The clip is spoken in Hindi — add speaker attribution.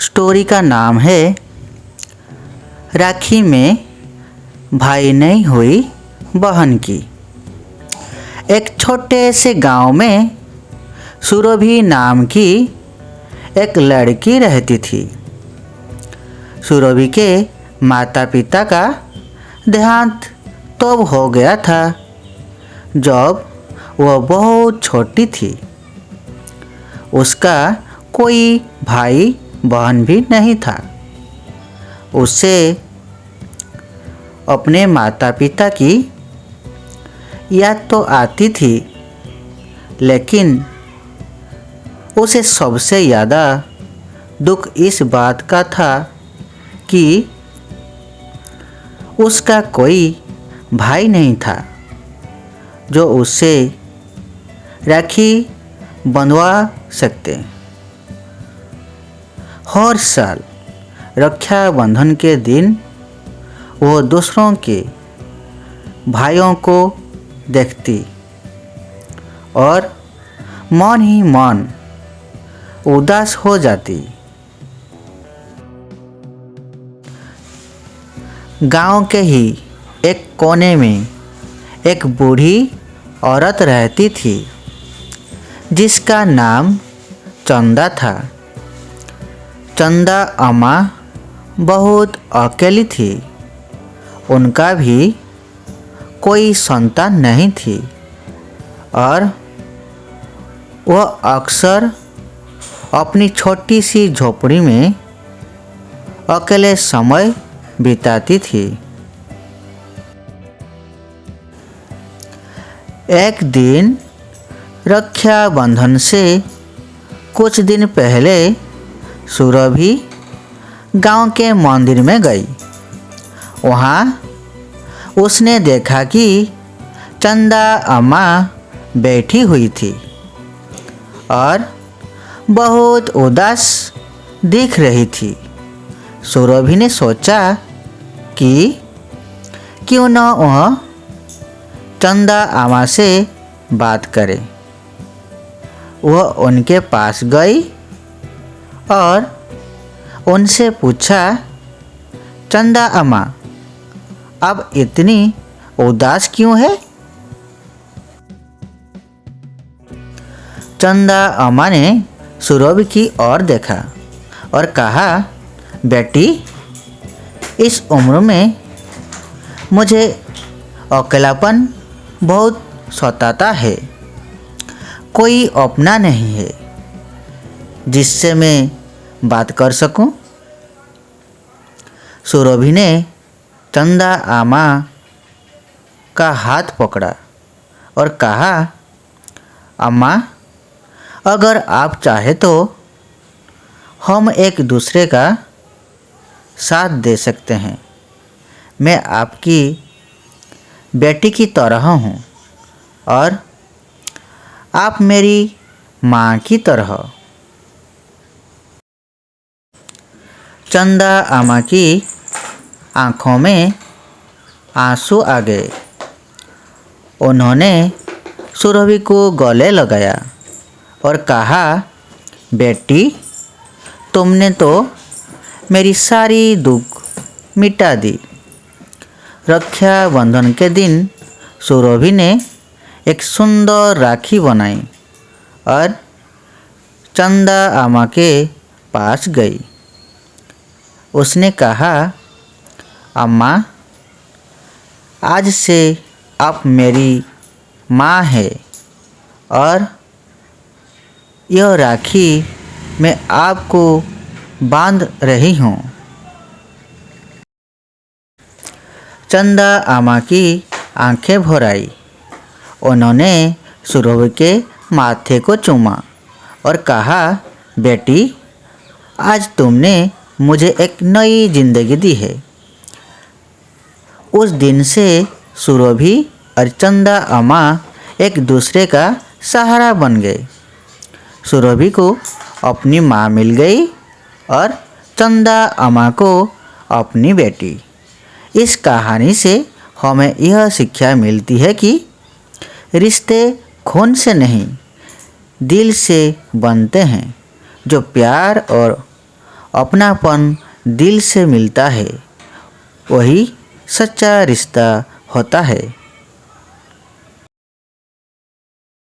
Speaker 1: स्टोरी का नाम है राखी में भाई नहीं हुई बहन की। एक छोटे से गांव में सुरभि नाम की एक लड़की रहती थी। सुरभि के माता पिता का देहांत तब हो गया था जब वह बहुत छोटी थी। उसका कोई भाई बहन भी नहीं था। उसे अपने माता पिता की याद तो आती थी, लेकिन उसे सबसे ज़्यादा दुख इस बात का था कि उसका कोई भाई नहीं था जो उससे राखी बंधवा सकते। हर साल रक्षाबंधन के दिन वो दूसरों के भाइयों को देखती और मन ही मन उदास हो जाती। गांव के ही एक कोने में एक बूढ़ी औरत रहती थी जिसका नाम चंदा था। चंदा अम्मा बहुत अकेली थी। उनका भी कोई संतान नहीं थी और वह अक्सर अपनी छोटी सी झोपड़ी में अकेले समय बिताती थी। एक दिन रक्षाबंधन से कुछ दिन पहले सुरभि गांव के मंदिर में गई। वहाँ उसने देखा कि चंदा अम्मा बैठी हुई थी और बहुत उदास दिख रही थी। सुरभि ने सोचा कि क्यों न वह चंदा अम्मा से बात करे। वह उनके पास गई और उनसे पूछा, चंदा अम्मा, अब इतनी उदास क्यों है? चंदा अम्मा ने सुरभि की ओर देखा और कहा, बेटी, इस उम्र में मुझे अकेलापन बहुत सताता है। कोई अपना नहीं है जिससे मैं बात कर सकूं। सुरभि ने चंदा अम्मा का हाथ पकड़ा और कहा, अम्मा, अगर आप चाहे तो हम एक दूसरे का साथ दे सकते हैं। मैं आपकी बेटी की तरह हूँ और आप मेरी माँ की तरह। चंदा अम्मा की आँखों में आंसू आ गए। उन्होंने सुरभि को गले लगाया और कहा, बेटी, तुमने तो मेरी सारी दुख मिटा दी। रक्षाबंधन के दिन सुरभि ने एक सुंदर राखी बनाई और चंदा अम्मा के पास गई। उसने कहा, अम्मा, आज से आप मेरी माँ है और यह राखी मैं आपको बांध रही हूँ। चंदा अम्मा की आंखें भर आई। उन्होंने सुरभि के माथे को चूमा और कहा, बेटी, आज तुमने मुझे एक नई जिंदगी दी है। उस दिन से सुरभि और चंदा अम्मा एक दूसरे का सहारा बन गए। सुरभि को अपनी माँ मिल गई और चंदा अम्मा को अपनी बेटी। इस कहानी से हमें यह शिक्षा मिलती है कि रिश्ते खून से नहीं, दिल से बनते हैं। जो प्यार और अपनापन दिल से मिलता है, वही सच्चा रिश्ता होता है।